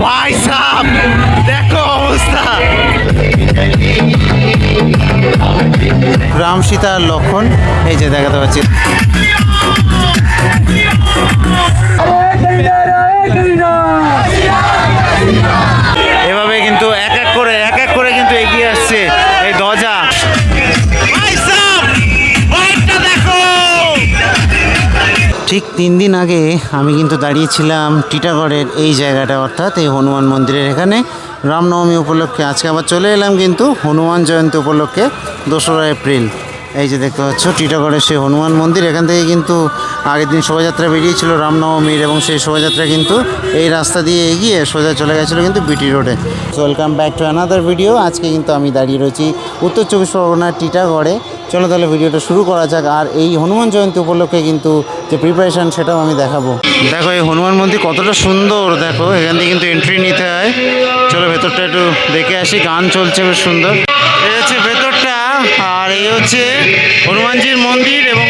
ভাই সাহেব দেখো অবস্থা। রাম সীতার লক্ষণ এই যে দেখাতে পাচ্ছি। এভাবে কিন্তু এক এক করে কিন্তু এগিয়ে আসছে এই ধ্বজা। ঠিক 3 দিন আগে আমি কিন্তু দাঁড়িয়েছিলাম টিটাগড়ের এই জায়গাটা, অর্থাৎ এই হনুমান মন্দিরের এখানে রামনবমী উপলক্ষে। আজকে আবার চলে এলাম কিন্তু হনুমান জয়ন্তী উপলক্ষে 2রা এপ্রিল। এই যে দেখতে পাচ্ছ টিটাগড়ের সেই হনুমান মন্দির। এখান থেকে কিন্তু আগের দিন শোভাযাত্রা বেরিয়েছিল রামনবমীর, এবং সেই শোভাযাত্রা কিন্তু এই রাস্তা দিয়ে এগিয়ে সোজা চলে গেছিলো কিন্তু বিটি রোডে। Welcome back to another video. আজকে কিন্তু আমি দাঁড়িয়ে রয়েছি উত্তর 24 পরগনার টিটাগড়ে। চলো তাহলে ভিডিওটা শুরু করা যাক। আর এই হনুমান জয়ন্তী উপলক্ষে কিন্তু যে প্রিপারেশান সেটাও আমি দেখাবো। দেখো এই হনুমান মন্দির কতটা সুন্দর, দেখো এখান থেকে কিন্তু এন্ট্রি নিতে হয়। চলো ভেতরটা একটু দেখে আসি। গান চলছে বেশ সুন্দর। এই হচ্ছে ভেতরটা, আর এই হচ্ছে হনুমানজির মন্দির, এবং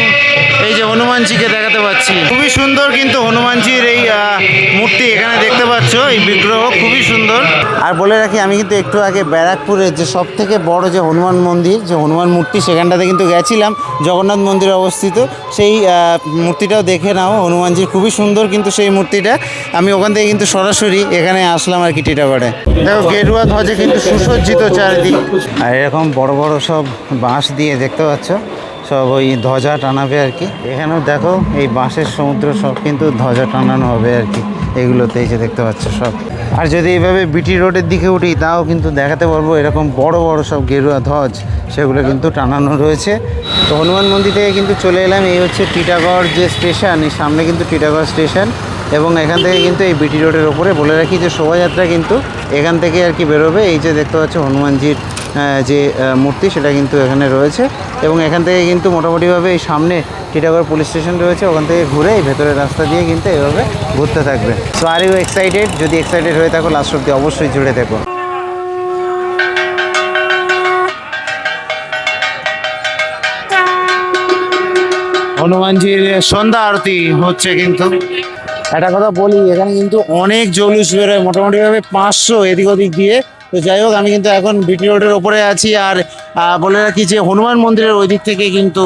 এই যে হনুমানজিকে দেখাতে পাচ্ছি। খুবই সুন্দর কিন্তু হনুমানজির এই মূর্তি এখানে দেখতে পাচ্ছ, এই বিগ্রহ খুবই সুন্দর। আর বলে রাখি, আমি কিন্তু একটু আগে ব্যারাকপুরের যে সব থেকে বড় যে হনুমান মন্দির, যে হনুমান মূর্তি, সেখানটাতে কিন্তু গেছিলাম, জগন্নাথ মন্দিরে অবস্থিত। সেই মূর্তিটাও দেখে নাও, হনুমানজির খুবই সুন্দর কিন্তু সেই মূর্তিটা। আমি ওখান থেকে কিন্তু সরাসরি এখানে আসলাম আর কি টিটাগড়ে। দেখো গেরুয়া ধ্বজে কিন্তু সুসজ্জিত চারিদিক, আর এরকম বড় বড় সব বাঁশ দিয়ে দেখতে পাচ্ছ সব ওই ধ্বজা টানাবে আর কি। এখানেও দেখো এই বাঁশের সমুদ্র সব কিন্তু ধ্বজা টানানো হবে আর কি এগুলোতে, এই যে দেখতে পাচ্ছ সব। আর যদি এইভাবে বিটি রোডের দিকে উঠি তাও কিন্তু দেখাতে পারবো এরকম বড় বড় সব গেরুয়া ধ্বজ, সেগুলো কিন্তু টানানো রয়েছে। তো হনুমান মন্দির থেকে কিন্তু চলে এলাম। এই হচ্ছে টিটাগড় যে স্টেশন, এই সামনে কিন্তু টিটাগড় স্টেশন, এবং এখান থেকে কিন্তু এই বিটি রোডের ওপরে বলে রাখি যে শোভাযাত্রা কিন্তু এখান থেকে আর কি বেরোবে। এই যে দেখতে পাচ্ছ হনুমানজির যে মূর্তি, সেটা কিন্তু এখানে রয়েছে, এবং এখান থেকে কিন্তু মোটামুটিভাবে এই সামনে টিটাগড় পুলিশ স্টেশন রয়েছে, ওখান থেকে ঘুরে এই ভেতরের রাস্তা দিয়ে কিন্তু এভাবে ঘুরতে থাকবে। So are you excited? যদি এক্সাইটেড হয়ে থাকো লাস্ট অব্দি অবশ্যই জুড়ে দেখো। হনুমানজির সন্ধ্যা আরতি হচ্ছে কিন্তু। একটা কথা বলি, এখানে কিন্তু অনেক জলুস বেরোয়, মোটামুটিভাবে 500 এদিক ওদিক দিয়ে। তো যাই হোক, আমি কিন্তু এখন বিটি রোডের ওপরে আছি। আর বলে রাখি যে হনুমান মন্দিরের ওই দিক থেকে কিন্তু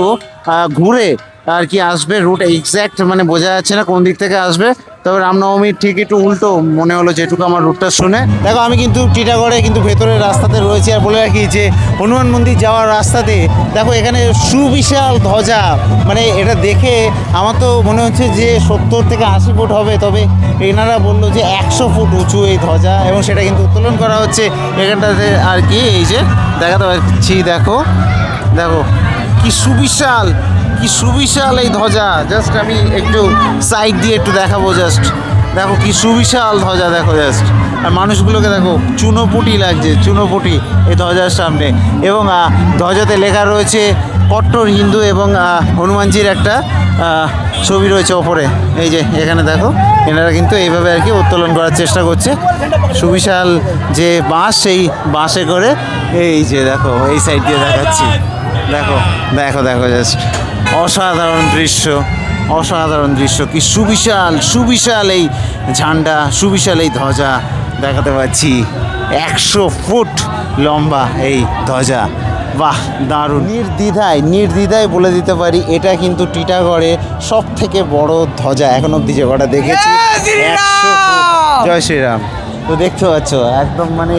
ঘুরে আর কি আসবে, রুট এক্স্যাক্ট মানে বোঝা যাচ্ছে না কোন দিক থেকে আসবে। তবে রামনবমীর ঠিক একটু উল্টো মনে হলো যেটুকু আমার রুটটা শুনে। দেখো আমি কিন্তু টিটাগড়ে কিন্তু ভেতরের রাস্তাতে রয়েছি। আর বলে রাখি যে হনুমান মন্দির যাওয়ার রাস্তাতে দেখো এখানে সুবিশাল ধ্বজা, মানে এটা দেখে আমার তো মনে হচ্ছে যে 70 থেকে 80 ফুট হবে। তবে এনারা বললো যে 100 ফুট উঁচু এই ধ্বজা, এবং সেটা কিন্তু উত্তোলন করা হচ্ছে এখানটাতে আর কি। এই যে দেখাতে পাচ্ছি, দেখো দেখো কি সুবিশাল, কি সুবিশাল এই ধ্বজা। জাস্ট আমি একটু সাইড দিয়ে একটু দেখাবো। জাস্ট দেখো কি সুবিশাল ধ্বজা, দেখো জাস্ট। আর মানুষগুলোকে দেখো চুনোপুটি লাগছে, চুনোপুটি এই ধ্বজার সামনে। এবং ধ্বজাতে লেখা রয়েছে কট্টর হিন্দু, এবং হনুমানজির একটা ছবি রয়েছে ওপরে। এই যে এখানে দেখো এনারা কিন্তু এইভাবে আর কি উত্তোলন করার চেষ্টা করছে। সুবিশাল যে বাঁশ, সেই বাঁশে করে এই যে দেখো এই সাইড দিয়ে দেখাচ্ছি। দেখো দেখো দেখো জাস্ট অসাধারণ দৃশ্য, অসাধারণ দৃশ্য। কি সুবিশাল, সুবিশাল এই ঝান্ডা, সুবিশাল এই ধ্বজা দেখাতে পাচ্ছি। 100 ফুট লম্বা এই ধ্বজা। বাহ, দারুণ। নির্দ্বিধায় বলে দিতে পারি এটা কিন্তু টিটাগড়ের সব থেকে বড় ধ্বজা এখন অব্দি যে কটা দেখেছি। 100 ফুট। জয় শ্রীরাম। তো দেখতে পাচ্ছ একদম মানে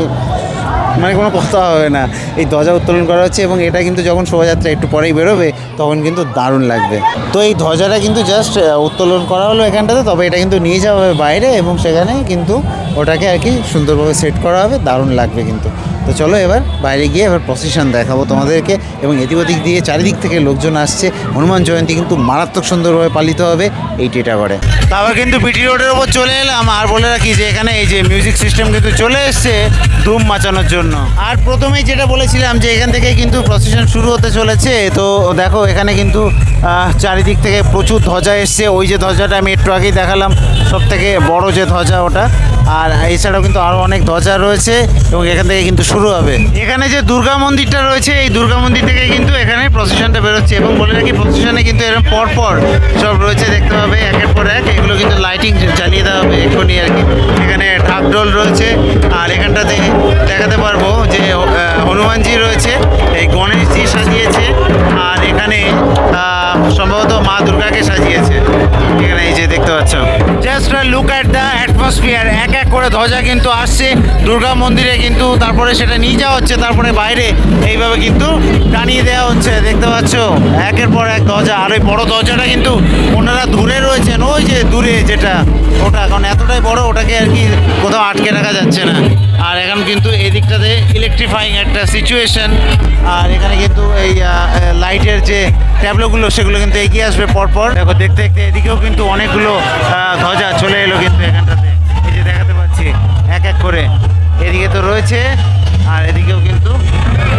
কোনো কথা হবে না, এই ধ্বজা উত্তোলন করা হচ্ছে। এবং এটা কিন্তু যখন শোভাযাত্রা একটু পরেই বেরোবে তখন কিন্তু দারুণ লাগবে। তো এই ধ্বজাটা কিন্তু জাস্ট উত্তোলন করা হলো এখানটাতে, তবে এটা কিন্তু নিয়ে যাওয়া হবে বাইরে, এবং সেখানে কিন্তু ওটাকে আর কি সুন্দরভাবে সেট করা হবে, দারুণ লাগবে কিন্তু। তো চলো এবার বাইরে গিয়ে এবার প্রসেশন দেখাবো তোমাদেরকে। এবং এদিক ওদিক দিয়ে চারিদিক থেকে লোকজন আসছে। হনুমান জয়ন্তী কিন্তু মারাত্মক সুন্দরভাবে পালিত হবে এই টিটাগড়ে। তারপর কিন্তু বিটি রোডের ওপর চলে এলাম। আর বলে রাখি যে এখানে এই যে মিউজিক সিস্টেম কিন্তু চলে এসছে ধুম মাচানোর জন্য। জন্য। আর প্রথমেই যেটা বলেছিলাম যে এখান থেকে কিন্তু প্রসেশন শুরু হতে চলেছে। তো দেখো এখানে কিন্তু চারিদিক থেকে প্রচুর ধ্বজা এসছে। ওই যে ধ্বজাটা আমি একটু আগেই দেখালাম, সব থেকে বড় যে ধ্বজা ওটা। আর এছাড়াও কিন্তু আরও অনেক ধ্বজা রয়েছে এবং এখান থেকে কিন্তু শুরু হবে। এখানে যে দুর্গা মন্দিরটা রয়েছে, এই দুর্গা মন্দির থেকে কিন্তু এখানে প্রসেশনটা বেরোচ্ছে। এবং বলে রাখি প্রসেশনে কিন্তু এরকম পরপর সব রয়েছে, দেখতে পাবে একের পর এক। এগুলো কিন্তু লাইটিং চালিয়ে দেওয়া হবে এক্ষুনি আর কি। এখানে ঢাকঢোল রয়েছে। আর এখানটাতে দেখাতে পারবো যে হনুমানজি রয়েছে, এই গণেশজি সাজিয়েছে। আর এখানে সম্ভবত মা দুর্গাকে সাজিয়েছে। এখানে এই যে দেখতে পাচ্ছ, just look at the atmosphere. এক এক করে ধ্বজা কিন্তু আসছে দুর্গা মন্দিরে, কিন্তু তারপরে সেটা নিয়ে যাওয়া হচ্ছে, তারপরে বাইরে এইভাবে কিন্তু টানিয়ে দেওয়া হচ্ছে। দেখতে পাচ্ছ একের পর এক ধ্বজা। আর ওই বড় ধ্বজাটা কিন্তু ওনারা দূরে রয়েছেন, ওই যে দূরে যেটা ওটা, কারণ এতটাই বড় ওটাকে আর কি কোথাও আটকে রাখা যাচ্ছে না। আর এখন কিন্তু এই দিকটাতে ইলেকট্রিফাইং একটা সিচুয়েশন। আর এখানে কিন্তু এই লাইটের যে ট্যাবলোগুলো সেগুলো কিন্তু এগিয়ে আসবে পরপর। দেখো দেখতে দেখতে এদিকেও কিন্তু অনেকগুলো ধ্বজা চলে এলো কিন্তু এখানটাতে। এই যে দেখাতে পাচ্ছি এক এক করে, এদিকে তো রয়েছে আর এদিকেও কিন্তু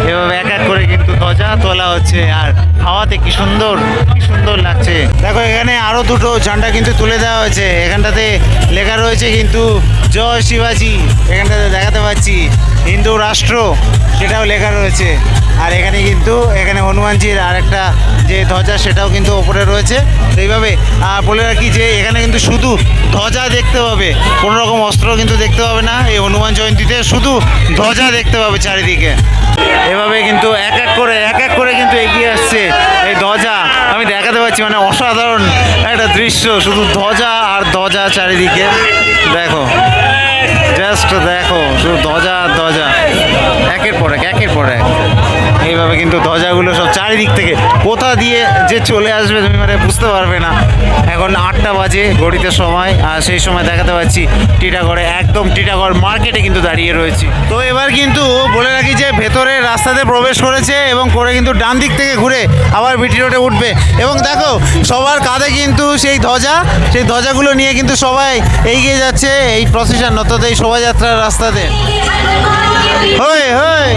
এভাবে এক এক করে কিন্তু ধ্বজা তোলা হচ্ছে। আর হাওয়াতে কি সুন্দর লাগছে। দেখো এখানে আরও দুটো ঝান্ডা কিন্তু তুলে দেওয়া হয়েছে। এখানটাতে লেখা রয়েছে কিন্তু জয় শিবাজি। এখানটাতে দেখাতে পাচ্ছি হিন্দু রাষ্ট্র, সেটাও লেখা রয়েছে। আর এখানে কিন্তু এখানে হনুমানজির আর একটা যে ধ্বজা সেটাও কিন্তু ওপরে রয়েছে। তো এইভাবে বলে রাখি যে এখানে কিন্তু শুধু ধ্বজা দেখতে পাবে, কোনো রকম অস্ত্র কিন্তু দেখতে পাবে না। এই হনুমান জয়ন্তীতে শুধু ধ্বজা দেখতে পাবে চারিদিকে। এভাবে কিন্তু এক এক করে কিন্তু এগিয়ে আসছে এই ধ্বজা। আমি দেখাতে পাচ্ছি, মানে অসাধারণ একটা দৃশ্য, শুধু ধ্বজা আর ধ্বজা চারিদিকে। দেখো জাস্ট দেখো, শুধু ধ্বজা আর ধ্বজা, একের পর এক এইভাবে কিন্তু ধ্বজাগুলো সব চারিদিক থেকে কোথা দিয়ে যে চলে আসবে তুমি মানে বুঝতে পারবে না। এখন 8টা বাজে ঘড়িতে সময়, আর সেই সময় দেখাতে পাচ্ছি টিটাগড়ে, একদম টিটাগড় মার্কেটে কিন্তু দাঁড়িয়ে রয়েছি। তো এবার কিন্তু বলে রাখি যে ভেতরে রাস্তাতে প্রবেশ করেছে এবং করে কিন্তু ডান দিক থেকে ঘুরে আবার বিটি রোডে উঠবে। এবং দেখো সবার কাঁধে কিন্তু সেই ধ্বজাগুলো নিয়ে কিন্তু সবাই এগিয়ে যাচ্ছে এই প্রসেশন, অর্থাৎ এই শোভাযাত্রার রাস্তাতে। হই হই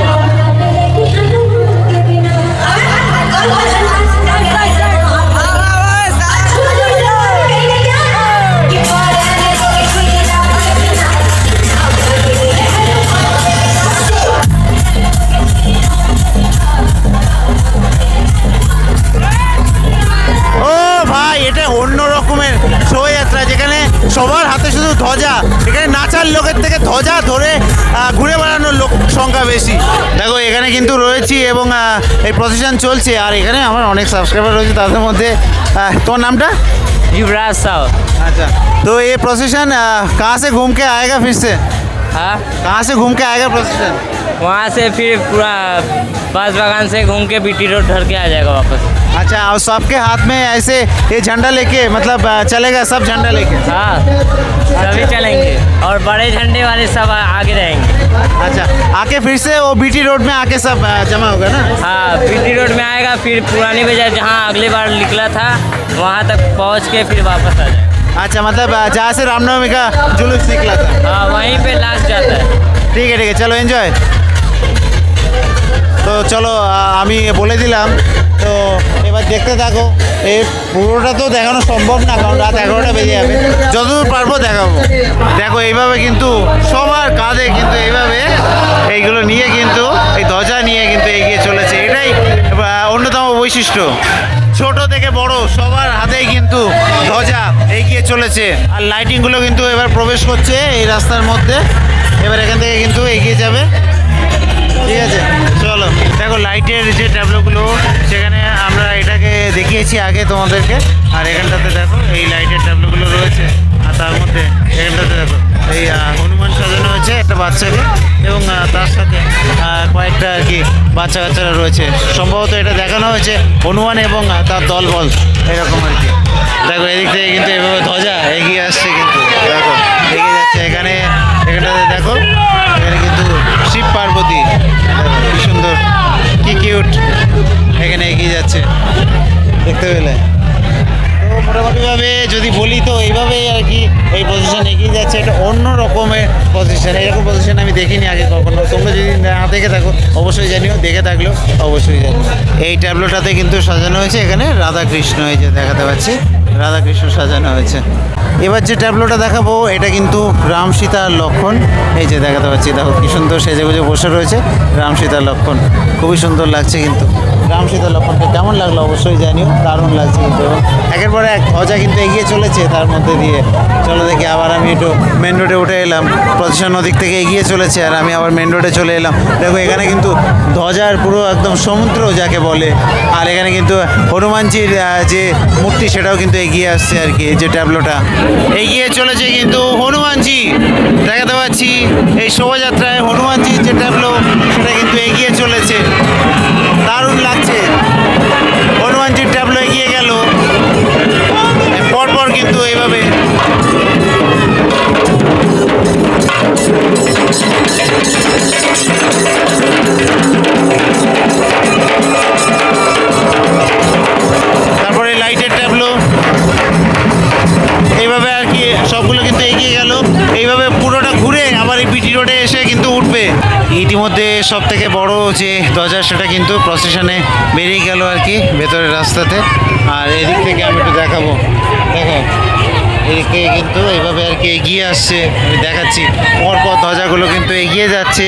অন্য রকমের শোভাযাত্রা, যেখানে সবার হাতে শুধু ধ্বজা। এখানে নাচার লোকের থেকে ধ্বজা ধরে ঘুরে বেড়ানোর লোক সংখ্যা বেশি। দেখো এখানে কিন্তু রয়েছি এবং এই প্রসেশন চলছে। আর এখানে আমার অনেক সাবস্ক্রাইবার রয়েছে, তাদের মধ্যে তোমার নামটা? युवराज साहब। अच्छा, तो ये प्रोसेशन कहाँ से घूम के आएगा फिर से? हाँ, कहाँ से घूम के आएगा प्रोसेशन? वहाँ से फिर पूरा बास बागान से घूम के बीटी रोड ढल के आ जाएगा वापस। अच्छा, और सबके हाथ में ऐसे ये झंडा लेके मतलब चलेगा, सब झंडा लेके? हाँ, सभी चलेंगे और बड़े झंडे वाले सब आगे रहेंगे। अच्छा, आके फिर से वो बीटी रोड में आके सब जमा होगा ना? हाँ, बीटी रोड में आएगा, फिर पुरानी बाजार जहाँ अगली बार निकला था वहाँ तक पहुँच के फिर वापस आ जाएगा। अच्छा, मतलब जहाँ से रामनवमी का जुलूस निकला था? हाँ, वहीं पे लास्ट जाता है। ঠিক আছে, চলো এনজয়। তো চলো আমি বলে দিলাম, তো এবার দেখতে থাকো। এই পুরোটা তো দেখানো সম্ভব না, কারণ রাত 11টা বেজে যাবে। যতদূর পারবো দেখাবো। দেখো এইভাবে কিন্তু সবার কাঁধে কিন্তু এইভাবে এইগুলো নিয়ে কিন্তু এই ধ্বজা নিয়ে কিন্তু এগিয়ে চলেছে। এটাই অন্যতম বৈশিষ্ট্য। ছোট থেকে বড় সবার হাতেই কিন্তু ধ্বজা এগিয়ে চলেছে। আর লাইটিংগুলো কিন্তু এবার প্রবেশ করছে এই রাস্তার মধ্যে। এবার এখান থেকে কিন্তু এগিয়ে যাবে। ঠিক আছে, চলো। দেখো লাইটের যে ট্যাবলোগুলো, সেখানে আমরা এটাকে দেখিয়েছি আগে তোমাদেরকে। আর এখানটাতে দেখো এই লাইটের ট্যাবলোগুলো রয়েছে। আর তার মধ্যে এখানটাতে দেখো এই হনুমান সাজানো হয়েছে একটা বাচ্চাকে, এবং তার সাথে কয়েকটা আর কি বাচ্চা কাচ্চারা রয়েছে। সম্ভবত এটা দেখানো হয়েছে হনুমান এবং তার দলবল এরকম আর কি। দেখো এদিক থেকে কিন্তু এভাবে ধ্বজা এগিয়ে আসছে, কিন্তু দেখো এগিয়ে যাচ্ছে। এখানটাতে দেখো এখানে কিন্তু শিব পার্বতী, কি সুন্দর, কি কিউট, এখানে এগিয়ে যাচ্ছে দেখতে পেলে। তো মোটামুটিভাবে যদি বলি তো এইভাবেই আর কি এই পজিশন এগিয়ে যাচ্ছে। এটা অন্য রকমের পজিশন, এরকম পজিশন আমি দেখিনি আগে কখনো। তোমরা যদি না দেখে থাকো অবশ্যই জানিও, দেখে থাকলেও অবশ্যই জানিও। এই ট্যাবলোটাতে কিন্তু সাজানো হয়েছে এখানে রাধাকৃষ্ণ, এই যে দেখাতে পাচ্ছি রাধাকৃষ্ণ সাজানো হয়েছে। এবার যে ট্যাবলোটা দেখাবো এটা কিন্তু রাম সীতার লক্ষণ, এই যে দেখাতে পাচ্ছি, দেখো কি সুন্দর সেজে গুজে বসে রয়েছে রাম সীতার লক্ষণ, খুবই সুন্দর লাগছে কিন্তু। রাম সীতার লক্ষণটা কেমন লাগলো অবশ্যই জানিও, দারুণ লাগছে কিন্তু। এবং একের পরে এক ধ্বজা কিন্তু এগিয়ে চলেছে তার মধ্যে দিয়ে। চলো দেখি, আবার আমি একটু মেন রোডে উঠে এলাম, প্রতিষ্ঠান নদীর থেকে এগিয়ে চলেছে আর আমি আবার মেন রোডে চলে এলাম। দেখো এখানে কিন্তু ধ্বজার পুরো একদম সমুদ্র যাকে বলে, আর এখানে কিন্তু হনুমানজির যে মূর্তি সেটাও কিন্তু এগিয়ে আসছে আর কি। যে ট্যাবলোটা এগিয়ে চলেছে কিন্তু হনুমানজি দেখাতে পাচ্ছি, এই শোভাযাত্রায় হনুমানজির যে ট্যাবলো সেটা কিন্তু এগিয়ে চলেছে, দারুণ লাগছে। হনুমানজির ট্যাবলো এগিয়ে গেল পরপর কিন্তু এইভাবে। তারপরে লাইটের ট্যাবলো এইভাবে আর কি সবগুলো কিন্তু এগিয়ে গেল। এইভাবে পুরোটা ঘুরে আবার এই বিটি রোডে এসে কিন্তু উঠবে। ইতিমধ্যে সব থেকে বড় যে ধ্বজা সেটা কিন্তু প্রসেশনে বেরিয়ে গেল আর কি ভেতরের রাস্তাতে। আর এদিক থেকে আমি একটু দেখাবো, দেখো এদিক থেকে কিন্তু এইভাবে আর কি এগিয়ে আসছে, আমি দেখাচ্ছি পরপর ধ্বজাগুলো কিন্তু এগিয়ে যাচ্ছে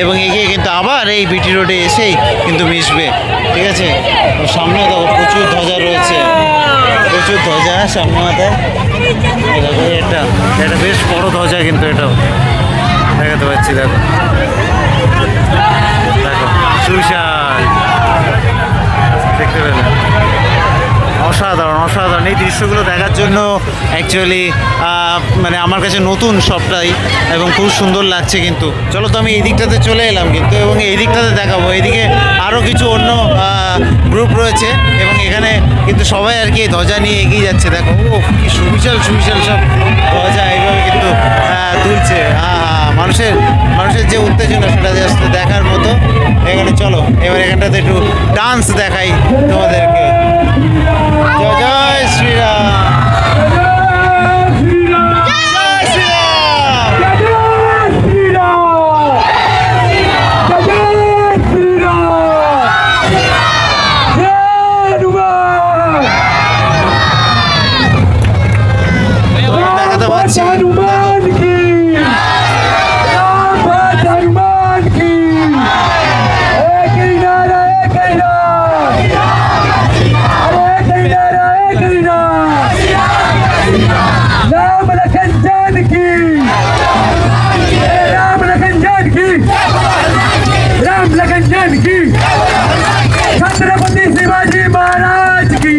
এবং এগিয়ে কিন্তু আবার এই বিটি রোডে এসেই কিন্তু মিশবে, ঠিক আছে। সামনে দেখো প্রচুর ধ্বজা রয়েছে, প্রচুর ধ্বজা সামনে মাথায়। দেখো এটা এটা বেশ বড় ধ্বজা কিন্তু, এটাও দেখাতে পাচ্ছি, দেখো দেখো সুবিশাল, দেখতে পেলেন? অসাধারণ অসাধারণ। এই দৃশ্যগুলো দেখার জন্য অ্যাকচুয়ালি মানে আমার কাছে নতুন সবটাই এবং খুব সুন্দর লাগছে কিন্তু। চলো তো আমি এই দিকটাতে চলে এলাম কিন্তু, এবং এই দিকটাতে দেখাবো। এদিকে আরও কিছু অন্য গ্রুপ রয়েছে এবং এখানে কিন্তু সবাই আর কি ধ্বজা নিয়ে এগিয়ে যাচ্ছে। দেখো ও কি সুবিশাল সুবিশাল সব ধ্বজা এইভাবে কিন্তু তুলছে। মানুষের মানুষের যে উত্তেজনা সেটা জাস্ট দেখার মতো। এখানে চলো এবার এখানটাতে একটু ডান্স দেখাই তোমাদেরকে। জয় জয় শ্রীরাম, জয় শ্রীরাম। দেখাতে পাচ্ছি छत्रपति शिवाजी महाराज की,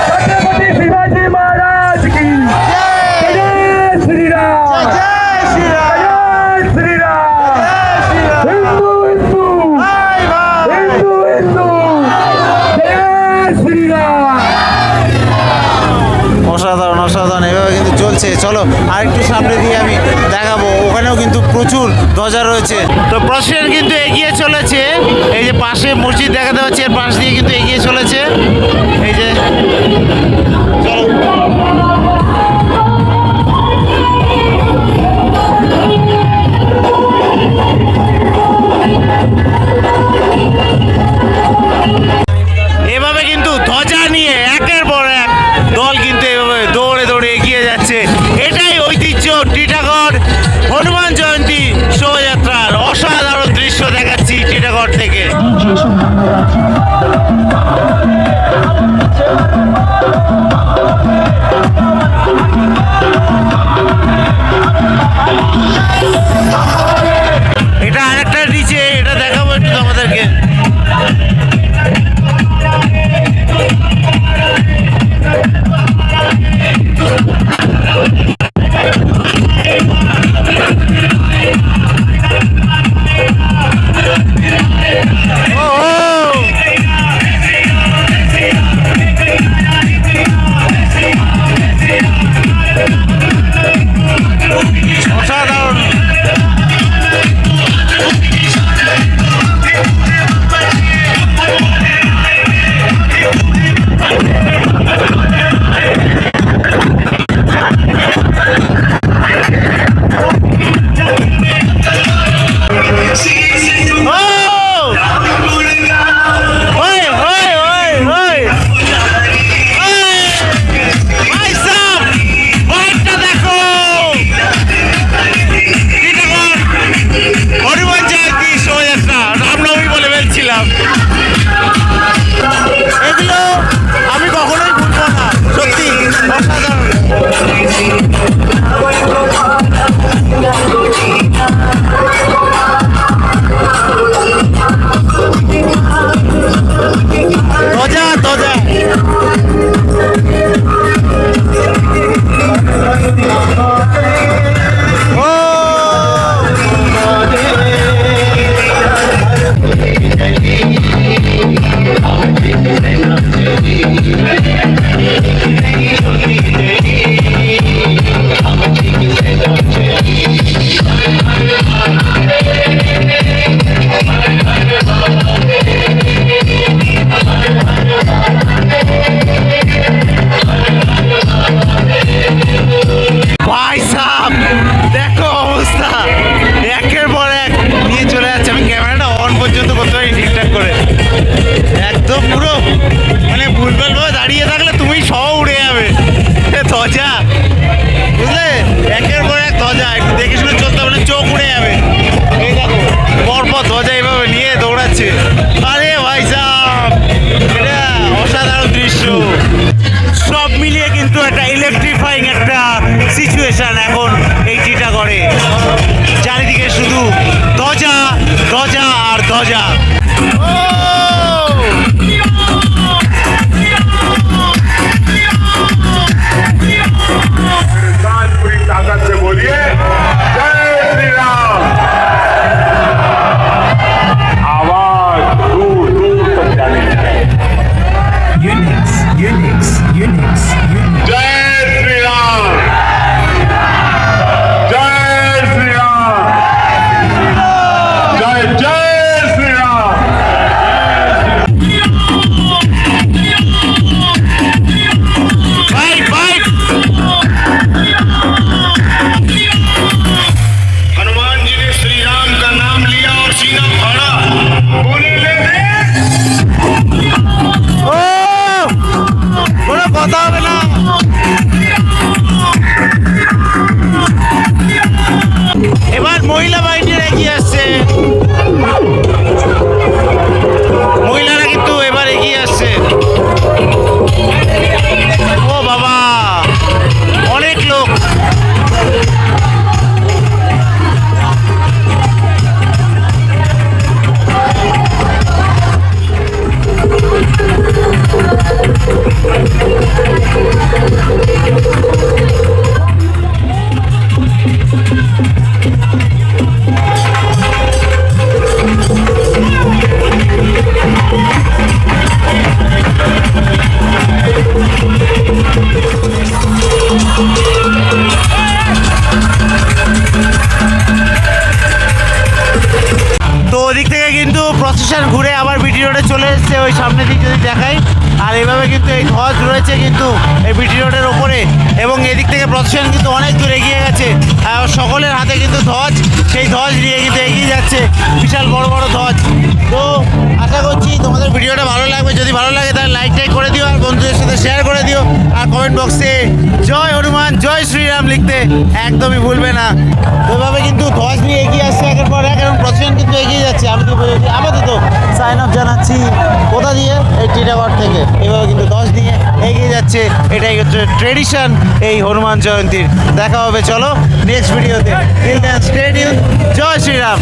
छत्रपति शिवाजी महाराज की। जय श्री राम, जय श्री राम, जय श्री राम। हिंदू हिंदू, हिंदू हिंदू, जय श्री राम। অসাধারণ অসাধারণ এভাবে কিন্তু চলছে। চলো আরেকটু সামনে দিয়ে আমি দেখাবো, ওখানেও কিন্তু প্রচুর ধ্বজা রয়েছে। তো প্রসেশন কিন্তু এগিয়ে চলেছে, এই যে পাশে মসজিদ দেখাতে পাচ্ছি এর পাশ দিয়ে কিন্তু এগিয়ে চলেছে, এই যে চলো। এভাবে কিন্তু ধ্বজা নিয়ে একের পর এক দল কিন্তু এভাবে দৌড়ে দৌড়ে এগিয়ে যাচ্ছে। এটাই ঐতিহ্য টিটাগড় হনুমান জয়ন্তী শোভাযাত্রার অসাধারণ দৃশ্য দেখাচ্ছি টিটাগড় থেকে। ধ্বজা আর ধ্বজা। पूरी ताकत से बोलिए जय श्री राम। आवाज दूर दूर तक जानी चाहिए। जय श्री राम, जय श्री राम, जय जय श्री राम। Fight fight. हनुमान जी ने श्री राम का नाम लिया और सीना फाड़ा, बोले ले दे। ও কোনো কথা হবে না। এবার মহিলা বাহিনীর এগিয়ে আসছে, মহিলারা কিন্তু এবার এগিয়ে আসছে। ও বাবা, অনেক লোক। তো ওদিক থেকে কিন্তু প্রসেশন ঘুরে আবার বিটি রোডে চলে এসছে, ওই সামনের দিক যদি দেখাই। আর এইভাবে কিন্তু এই ধ্বজ রয়েছে কিন্তু এই বিটি রোডের ওপরে, এবং এদিক থেকে প্রসেশন কিন্তু অনেক দূর এগিয়ে গেছে। আর সকলের হাতে কিন্তু ধ্বজ, সেই ধ্বজ নিয়ে কিন্তু এগিয়ে যাচ্ছে, বিশাল বড় বড় ধ্বজ। তো আশা করছি তোমাদের ভিডিওটা ভালো লাগবে। যদি ভালো লাগে তাহলে লাইক টাইক করে দিও, আর বন্ধুদের সাথে শেয়ার করে দিও, আর কমেন্ট বক্সে জয় হনুমান জয় শ্রীরাম লিখতে একদমই ভুলবে না। তো এভাবে কিন্তু ধ্বজ নিয়ে এগিয়ে আসছে একের পর এক, এবং প্রসেশন কিন্তু এগিয়ে যাচ্ছে। আমি তো আপাতত সাইন আপ জানাচ্ছি কোথা দিয়ে, এই টিটাগড় থেকে। এভাবে কিন্তু ধ্বজ নিয়ে এগিয়ে যাচ্ছে, এটাই হচ্ছে ট্রেডিশন এই হনুমান জয়ন্তীর। দেখা হবে চলো নেক্সট ভিডিওতে। টিল দেন স্টে টিউন, জয় শ্রীরাম।